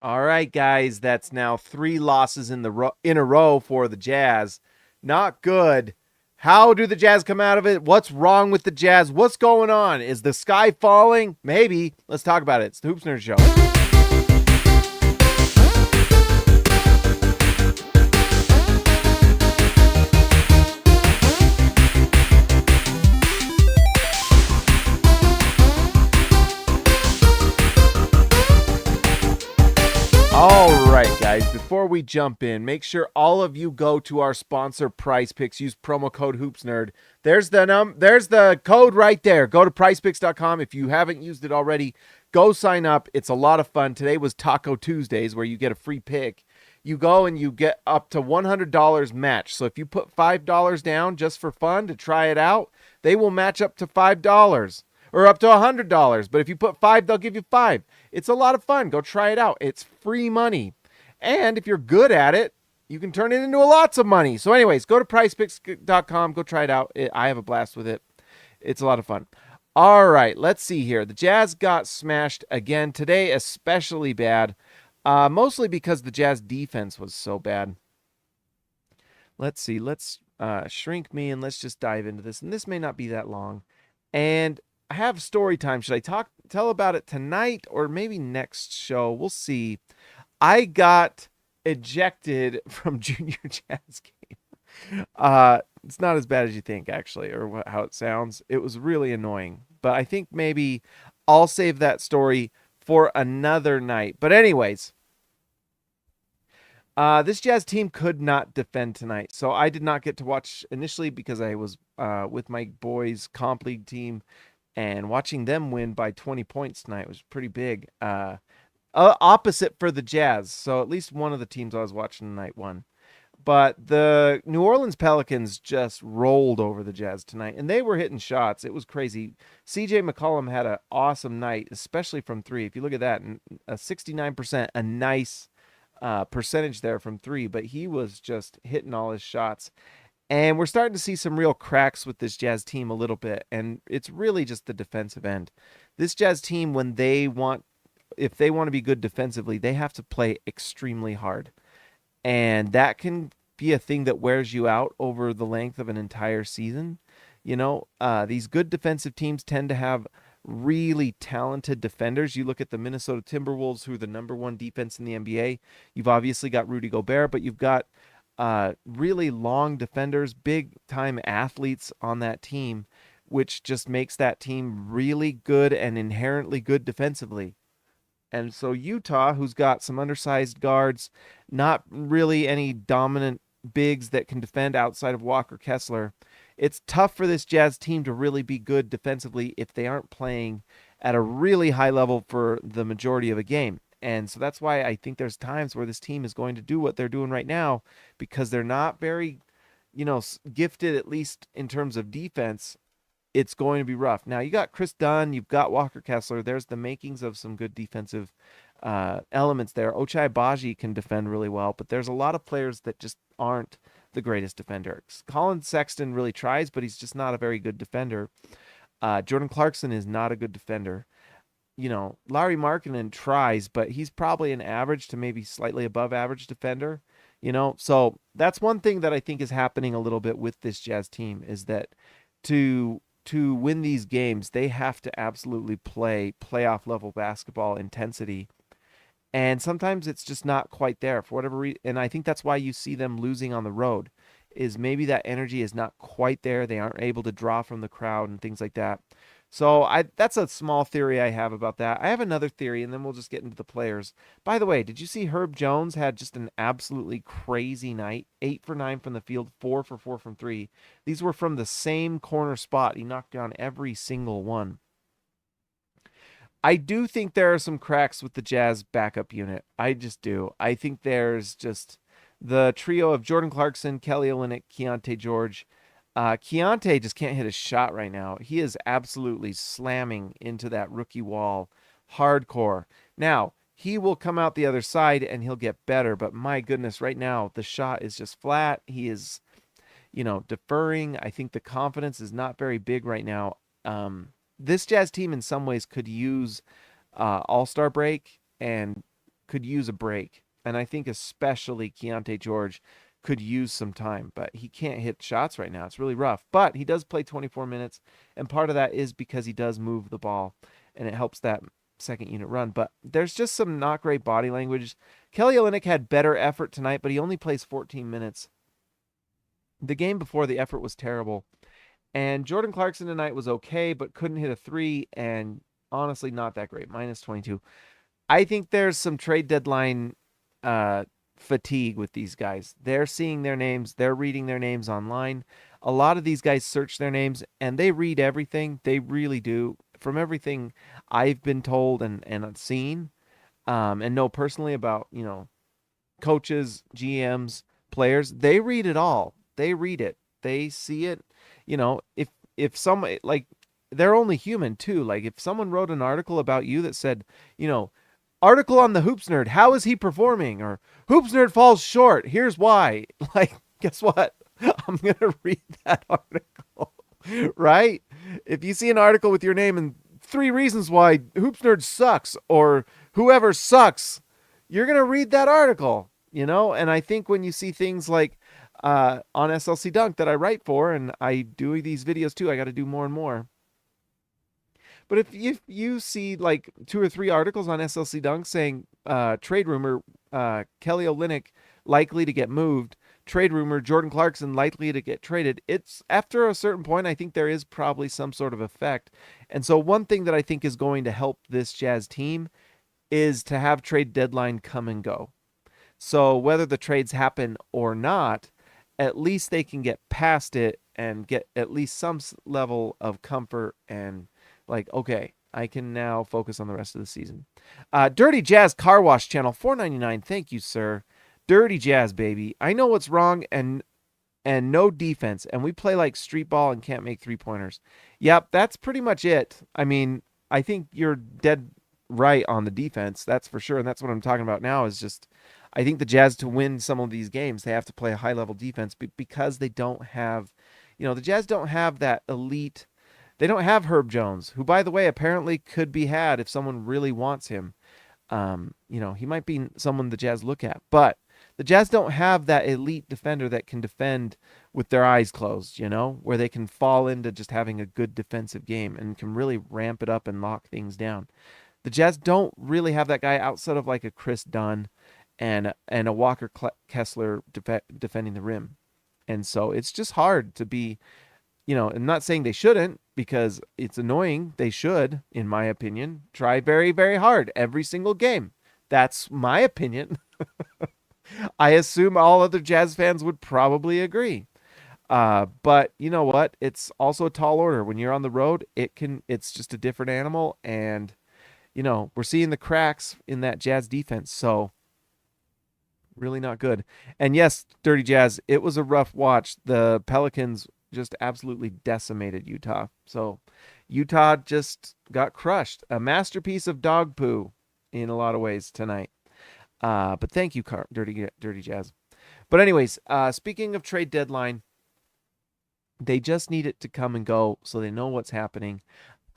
All right, guys, that's now 3 losses in a row for the Jazz. Not good. How do the Jazz come out of it? What's wrong with the Jazz? What's going on? Is the sky falling? Maybe. Let's talk about it. It's the Hoops Nerd Show. All right, guys, before we jump in, make sure all of you go to our sponsor Price Picks. Use promo code HoopsNerd. There's the code right there. Go to PricePicks.com. If you haven't used it already, go sign up. It's a lot of fun. Today was Taco Tuesdays where you get a free pick. You go and you get up to $100 match. So if you put $5 down just for fun to try it out, they will match up to $5 or up to $100. But if you put 5, they'll give you 5. It's a lot of fun. Go try it out. It's free money. And if you're good at it, you can turn it into lots of money. So anyways, go to PricePicks.com. Go try it out. I have a blast with it. It's a lot of fun. All right, let's see here. The Jazz got smashed again today, especially bad. Mostly because the Jazz defense was so bad. Let's see. Let's shrink me and let's just dive into this. And this may not be that long. And I have story time. Should I tell about it tonight or maybe next show? We'll see. I got ejected from Junior Jazz game. It's not as bad as you think, actually, or how it sounds. It was really annoying. But I think maybe I'll save that story for another night. But anyways, this Jazz team could not defend tonight. So I did not get to watch initially because I was with my boys' comp league team. And watching them win by 20 points tonight was pretty big. Opposite for the Jazz. So at least one of the teams I was watching tonight won. But the New Orleans Pelicans just rolled over the Jazz tonight. And they were hitting shots. It was crazy. CJ McCollum had an awesome night, especially from 3. If you look at that, a 69%, a nice percentage there from 3. But he was just hitting all his shots. And we're starting to see some real cracks with this Jazz team a little bit. And it's really just the defensive end. This Jazz team, if they want to be good defensively, they have to play extremely hard. And that can be a thing that wears you out over the length of an entire season. You know, these good defensive teams tend to have really talented defenders. You look at the Minnesota Timberwolves, who are the number 1 defense in the NBA. You've obviously got Rudy Gobert, but you've got really long defenders, big time athletes on that team, which just makes that team really good and inherently good defensively. And so Utah, who's got some undersized guards, not really any dominant bigs that can defend outside of Walker Kessler, it's tough for this Jazz team to really be good defensively if they aren't playing at a really high level for the majority of a game. And so that's why I think there's times where this team is going to do what they're doing right now because they're not very, gifted, at least in terms of defense. It's going to be rough. Now, you got Chris Dunn, you've got Walker Kessler. There's the makings of some good defensive elements there. Ochai Agbaji can defend really well, but there's a lot of players that just aren't the greatest defenders. Colin Sexton really tries, but he's just not a very good defender. Jordan Clarkson is not a good defender. Larry Markkinen tries, but he's probably an average to maybe slightly above average defender, So that's one thing that I think is happening a little bit with this Jazz team is that to win these games, they have to absolutely play playoff level basketball intensity. And sometimes it's just not quite there for whatever reason. And I think that's why you see them losing on the road is maybe that energy is not quite there. They aren't able to draw from the crowd and things like that. So that's a small theory I have about that. I have another theory, and then we'll just get into the players. By the way, did you see Herb Jones had just an absolutely crazy night? 8 for 9 from the field, 4 for 4 from 3. These were from the same corner spot. He knocked down every single one. I do think there are some cracks with the Jazz backup unit. I just do. I think there's just the trio of Jordan Clarkson, Kelly Olynyk, Keontae George. Keontae just can't hit a shot right now. He is absolutely slamming into that rookie wall hardcore. Now, he will come out the other side and he'll get better, but my goodness, right now, the shot is just flat. He is, deferring. I think the confidence is not very big right now. This Jazz team in some ways could use All-Star break and could use a break. And I think especially Keontae George could use some time, but he can't hit shots right now. It's really rough. But he does play 24 minutes, and part of that is because he does move the ball, and it helps that second unit run. But there's just some not great body language. Kelly Olynyk had better effort tonight, but he only plays 14 minutes. The game before, the effort was terrible. And Jordan Clarkson tonight was okay, but couldn't hit a three, and honestly, not that great. Minus 22. I think there's some trade deadline fatigue with these guys. They're seeing their names, they're reading their names online. A lot of these guys search their names and they read everything. They really do. From everything I've been told and seen, and know personally about, coaches, GMs, players, they read it all. They read it. They see it. If someone like they're only human too. Like if someone wrote an article about you that said, article on the Hoops Nerd, how is he performing? Or Hoops Nerd falls short, here's why. Like, guess what? I'm going to read that article, right? If you see an article with your name and 3 reasons why Hoops Nerd sucks or whoever sucks, you're going to read that article, And I think when you see things like on SLC Dunk that I write for, and I do these videos too, I got to do more and more. But if you see like 2 or 3 articles on SLC Dunk saying trade rumor, Kelly Olynyk likely to get moved, trade rumor, Jordan Clarkson likely to get traded, it's after a certain point, I think there is probably some sort of effect. And so one thing that I think is going to help this Jazz team is to have trade deadline come and go. So whether the trades happen or not, at least they can get past it and get at least some level of comfort and like, okay, I can now focus on the rest of the season. Dirty Jazz Car Wash Channel, $4.99. Thank you, sir. Dirty Jazz, baby. I know what's wrong and no defense, and we play like street ball and can't make 3-pointers. Yep, that's pretty much it. I mean, I think you're dead right on the defense, that's for sure, and that's what I'm talking about now is just I think the Jazz, to win some of these games, they have to play a high-level defense because they don't have, the Jazz don't have that elite. They don't have Herb Jones, who, by the way, apparently could be had if someone really wants him. He might be someone the Jazz look at, but the Jazz don't have that elite defender that can defend with their eyes closed, where they can fall into just having a good defensive game and can really ramp it up and lock things down. The Jazz don't really have that guy outside of like a Chris Dunn and a Walker Kessler defending the rim. And so it's just hard to be, I'm not saying they shouldn't, because it's annoying. They should, in my opinion, try very, very hard every single game. That's my opinion. I assume all other Jazz fans would probably agree. But you know what? It's also a tall order. When you're on the road, it's just a different animal. And, we're seeing the cracks in that Jazz defense. So really not good. And yes, Dirty Jazz, it was a rough watch. The Pelicans just absolutely decimated Utah. So Utah just got crushed. A masterpiece of dog poo in a lot of ways tonight. But thank you, Dirty Jazz. But anyways, speaking of trade deadline, they just need it to come and go so they know what's happening.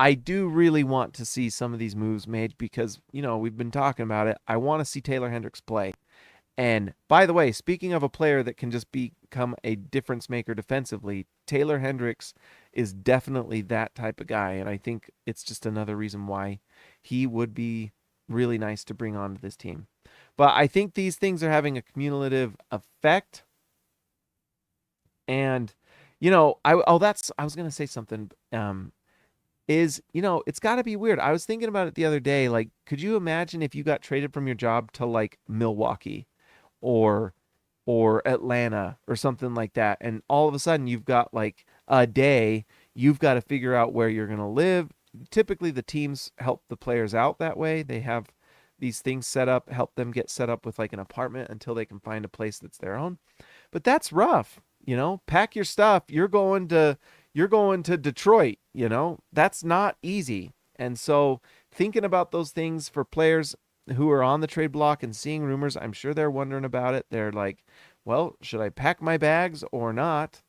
I do really want to see some of these moves made because, we've been talking about it. I want to see Taylor Hendricks play. And by the way, speaking of a player that can just become a difference maker defensively, Taylor Hendricks is definitely that type of guy. And I think it's just another reason why he would be really nice to bring onto this team. But I think these things are having a cumulative effect. And, I was going to say something, it's got to be weird. I was thinking about it the other day. Like, could you imagine if you got traded from your job to like Milwaukee or Atlanta or something like that, and all of a sudden you've got like a day, you've got to figure out where you're going to live. Typically the teams help the players out that way. They have these things set up, help them get set up with like an apartment until they can find a place that's their own. But that's rough, pack your stuff. You're going to Detroit, that's not easy. And so thinking about those things for players who are on the trade block and seeing rumors, I'm sure they're wondering about it. They're like, well, should I pack my bags or not?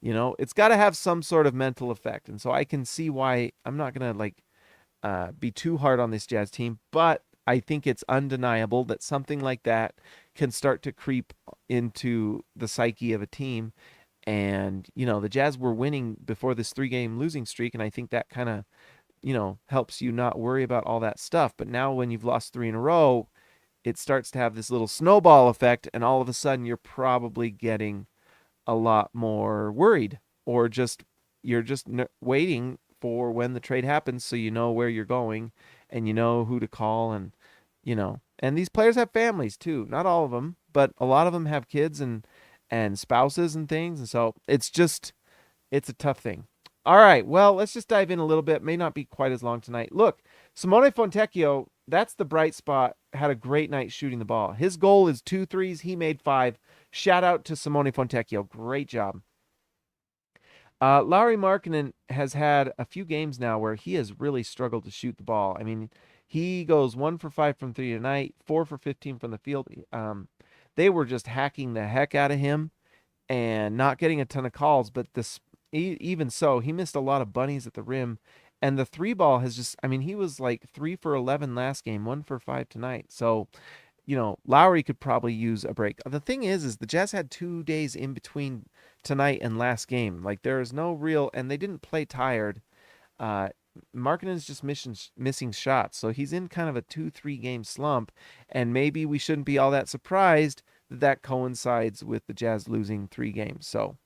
It's got to have some sort of mental effect. And so I can see why I'm not going to be too hard on this Jazz team, but I think it's undeniable that something like that can start to creep into the psyche of a team. And, the Jazz were winning before this 3-game losing streak. And I think that kind of, helps you not worry about all that stuff. But now when you've lost 3 in a row, it starts to have this little snowball effect. And all of a sudden, you're probably getting a lot more worried, or you're just waiting for when the trade happens so you know where you're going and you know who to call. And these players have families too, not all of them, but a lot of them have kids and spouses and things, and so it's a tough thing. All right, well, let's just dive in a little bit. May not be quite as long tonight. Look, Simone Fontecchio, that's the bright spot, had a great night shooting the ball. His goal is 2 threes. He made 5. Shout out to Simone Fontecchio. Great job. Lauri Markkanen has had a few games now where he has really struggled to shoot the ball. I mean, he goes 1 for 5 from 3 tonight, 4 for 15 from the field. They were just hacking the heck out of him and not getting a ton of calls. But even so, he missed a lot of bunnies at the rim. And the 3 ball has just, I mean, he was like 3 for 11 last game, 1 for 5 tonight. So, Lowry could probably use a break. The thing is the Jazz had 2 days in between tonight and last game. Like, there is no real, and they didn't play tired. Markkanen's just missing shots, so he's in kind of a 2-3 game slump, and maybe we shouldn't be all that surprised that coincides with the Jazz losing 3 games. So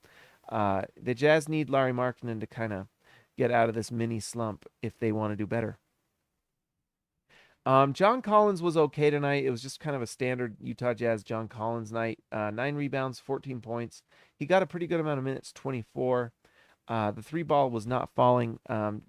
the Jazz need Lauri Markkanen to kind of get out of this mini slump if they want to do better. John Collins was okay tonight. It was just kind of a standard Utah Jazz John Collins night. 9 rebounds, 14 points. He got a pretty good amount of minutes, 24. The 3 ball was not falling.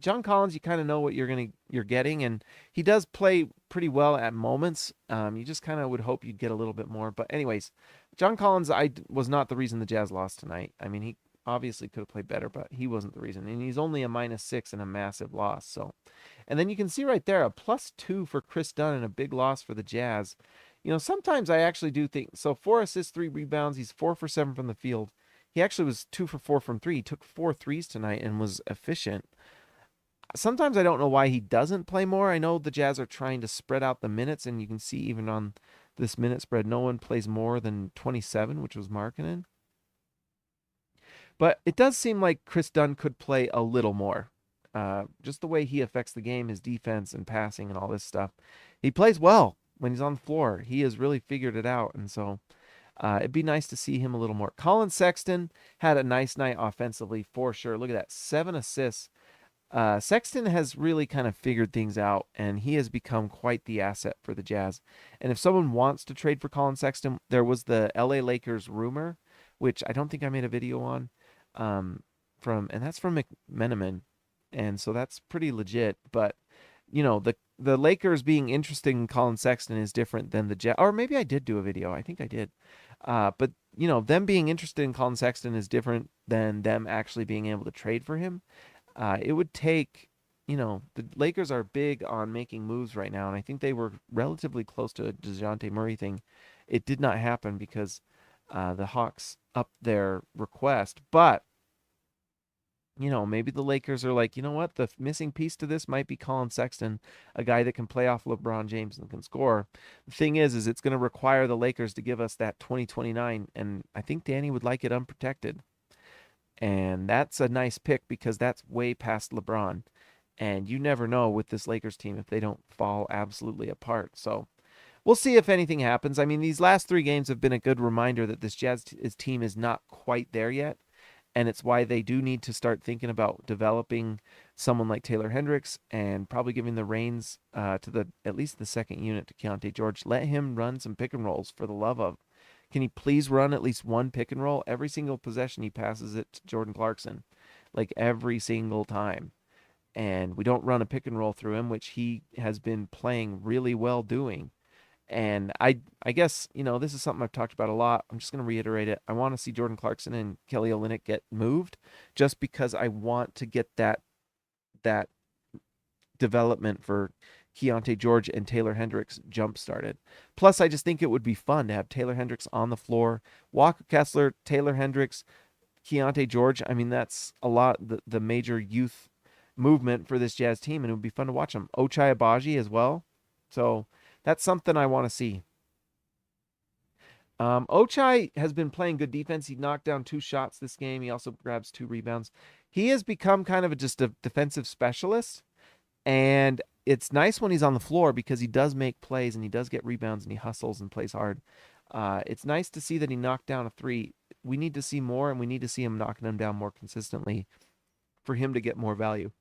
John Collins, you kind of know what you're getting, and he does play pretty well at moments. You just kind of would hope you'd get a little bit more. But anyways, John Collins, was not the reason the Jazz lost tonight. I mean, he obviously could have played better, but he wasn't the reason. And he's only a -6 in a massive loss. So, and then you can see right there a +2 for Chris Dunn and a big loss for the Jazz. Sometimes I actually do think so. 4 assists, 3 rebounds. He's 4 for 7 from the field. He actually was 2 for 4 from 3. He took 4 threes tonight and was efficient. Sometimes I don't know why he doesn't play more. I know the Jazz are trying to spread out the minutes, and you can see even on this minute spread, no one plays more than 27, which was Markkanen. But it does seem like Chris Dunn could play a little more. Just the way he affects the game, his defense and passing and all this stuff. He plays well when he's on the floor. He has really figured it out, and so it'd be nice to see him a little more. Colin Sexton had a nice night offensively for sure. Look at that, 7 assists. Sexton has really kind of figured things out, and he has become quite the asset for the Jazz. And if someone wants to trade for Colin Sexton, there was the LA Lakers rumor, which I don't think I made a video on, and that's from McMenamin, and so that's pretty legit. But the Lakers being interested in Colin Sexton is different than the Jazz, or maybe I did do a video. I think I did. But them being interested in Colin Sexton is different than them actually being able to trade for him. It would take, the Lakers are big on making moves right now, and I think they were relatively close to a DeJounte Murray thing. It did not happen because the Hawks upped their request, but maybe the Lakers are like, you know what? The missing piece to this might be Colin Sexton, a guy that can play off LeBron James and can score. The thing is it's going to require the Lakers to give us that 2029, and I think Danny would like it unprotected. And that's a nice pick because that's way past LeBron. And you never know with this Lakers team if they don't fall absolutely apart. So we'll see if anything happens. I mean, these last 3 games have been a good reminder that this Jazz team is not quite there yet. And it's why they do need to start thinking about developing someone like Taylor Hendricks and probably giving the reins to at least the second unit to Keyonte George. Let him run some pick and rolls for the love of. Can he please run at least one pick and roll? Every single possession he passes it to Jordan Clarkson, like every single time. And we don't run a pick and roll through him, which he has been playing really well doing. And I guess, this is something I've talked about a lot. I'm just going to reiterate it. I want to see Jordan Clarkson and Kelly Olynyk get moved just because I want to get that development for Keyonte George and Taylor Hendricks jump started. Plus, I just think it would be fun to have Taylor Hendricks on the floor. Walker Kessler, Taylor Hendricks, Keyonte George. I mean, that's a lot, the major youth movement for this Jazz team, and it would be fun to watch them. Ochai Agbaji as well. So That's something I want to see. Ochai has been playing good defense. He knocked down 2 shots this game. He also grabs 2 rebounds. He has become kind of just a defensive specialist, and it's nice when he's on the floor because he does make plays and he does get rebounds and he hustles and plays hard. It's nice to see that he knocked down a 3. We need to see more, and we need to see him knocking them down more consistently for him to get more value.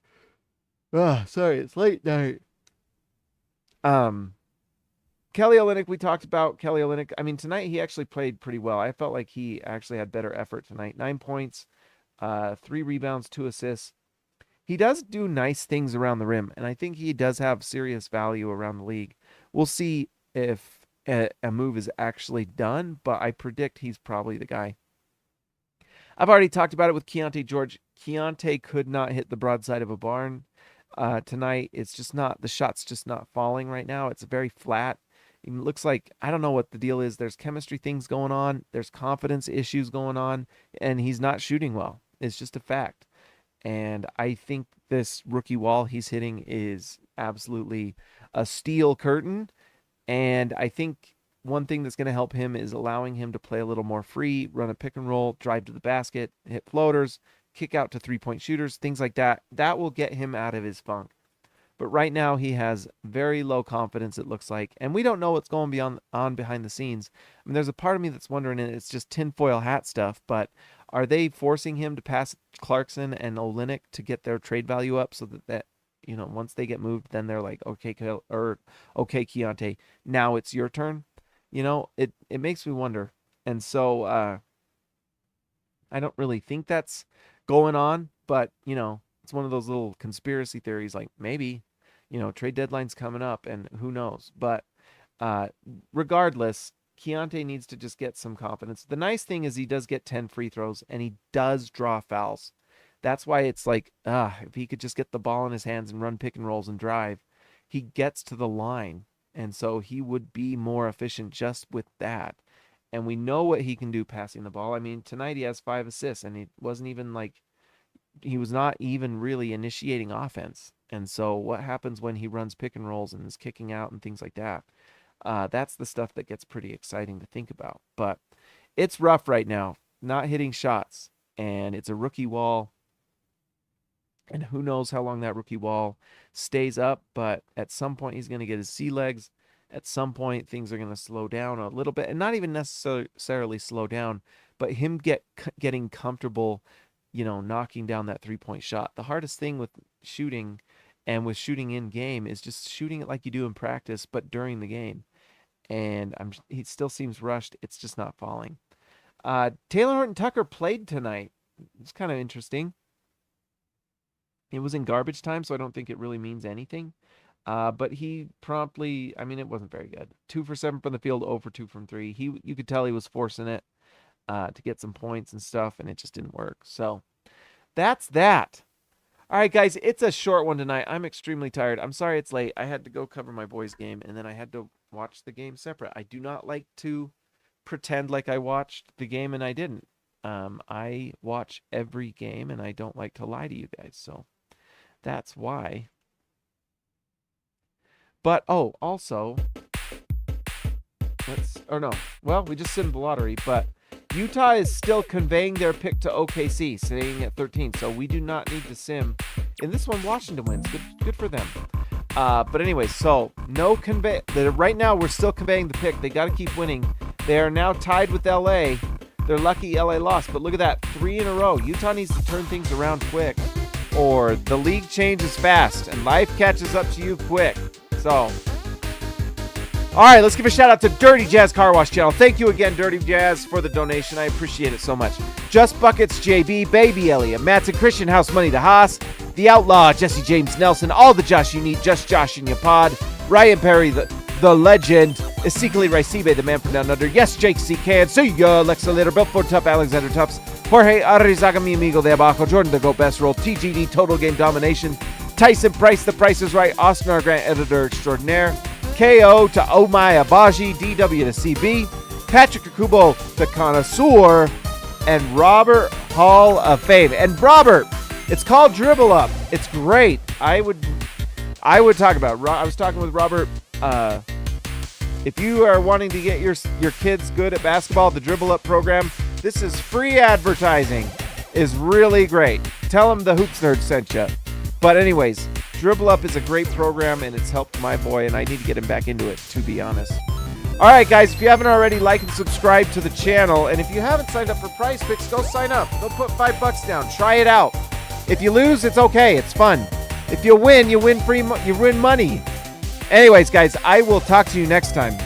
Sorry, it's late night. Kelly Olynyk, we talked about Kelly Olynyk. I mean, tonight he actually played pretty well. I felt like he actually had better effort tonight. 9 points, 3 rebounds, 2 assists. He does do nice things around the rim, and I think he does have serious value around the league. We'll see if a move is actually done, but I predict he's probably the guy. I've already talked about it with Keontae George. Keontae could not hit the broadside of a barn tonight. It's just not, the shot's just not falling right now. It's very flat. It looks like, I don't know what the deal is. There's chemistry things going on. There's confidence issues going on, and he's not shooting well. It's just a fact. And I think this rookie wall he's hitting is absolutely a steel curtain. And I think one thing that's going to help him is allowing him to play a little more free, run a pick and roll, drive to the basket, hit floaters, kick out to 3-point shooters, things like that. That will get him out of his funk. But right now he has very low confidence, it looks like. And we don't know what's going on behind the scenes. I mean, there's a part of me that's wondering, and it's just tinfoil hat stuff, but are they forcing him to pass Clarkson and Olynyk to get their trade value up so that once they get moved, then they're like, okay, Keontae, now it's your turn. It makes me wonder. And so I don't really think that's going on, but, it's one of those little conspiracy theories, like maybe, trade deadline's coming up and who knows. But regardless, Keontae needs to just get some confidence. The nice thing is he does get 10 free throws and he does draw fouls. That's why it's like, if he could just get the ball in his hands and run pick and rolls and drive, he gets to the line. And so he would be more efficient just with that. And we know what he can do passing the ball. I mean, tonight he has 5 assists, and he was not even really initiating offense. And so what happens when he runs pick and rolls and is kicking out and things like that? That's the stuff that gets pretty exciting to think about. But it's rough right now, not hitting shots. And it's a rookie wall. And who knows how long that rookie wall stays up. But at some point, he's going to get his sea legs. At some point, things are going to slow down a little bit. And not even necessarily slow down, but him getting comfortable, knocking down that 3-point shot. The hardest thing with shooting and with shooting in game is just shooting it like you do in practice, but during the game. And he still seems rushed. It's just not falling. Taylor Horton-Tucker played tonight. It's kind of interesting. It was in garbage time, so I don't think it really means anything. But he promptly, it wasn't very good. 2 for 7 from the field, 0 for 2 from 3. You could tell he was forcing it to get some points and stuff, and it just didn't work. So that's that. All right, guys, it's a short one tonight. I'm extremely tired. I'm sorry it's late. I had to go cover my boys' game, and then I had to watch the game separate. I do not like to pretend like I watched the game and I didn't. I watch every game, and I don't like to lie to you guys. So that's why. But, also, we just sent the lottery, but Utah is still conveying their pick to OKC, sitting at 13, so we do not need to sim. In this one, Washington wins. Good for them. But anyway, so right now we're still conveying the pick. They got to keep winning. They are now tied with LA. They're lucky LA lost, but look at that, 3 in a row. Utah needs to turn things around quick, or the league changes fast and life catches up to you quick. So, all right, let's give a shout out to Dirty Jazz Car Wash Channel. Thank you again, Dirty Jazz, for the donation. I appreciate it so much. Just Buckets JB, Baby Elliot, Mattson Christian, House Money to Haas, The Outlaw, Jesse James Nelson, all the Josh you need, just Josh in your pod, Ryan Perry, the legend, Ezekiel Raicibe, the man from down under, yes, Jake C. Can, see ya, Lexa Later, Built for Tough, Alexander Tufts, Jorge Arrizaga, mi amigo de abajo, Jordan the Go Best Roll, TGD, Total Game Domination, Tyson Price, The Price is Right, Austin R. Grant, Editor Extraordinaire, KO to Oh My Abaji, DW to CB, Patrick Akubo, the Connoisseur, and Robert Hall of Fame. And Robert, it's called Dribble Up. It's great. I would talk about it. I was talking with Robert If you are wanting to get your kids good at basketball, the Dribble Up program, this is free advertising. Is really great. Tell them the Hoops Nerd sent you. But anyways, Dribble Up is a great program, and it's helped my boy, and I need to get him back into it, to be honest. All right, guys, if you haven't already, like and subscribe to the channel. And if you haven't signed up for Prize Picks, go sign up. Go put $5 down. Try it out. If you lose, it's okay. It's fun. If you win, you win money. Anyways, guys, I will talk to you next time.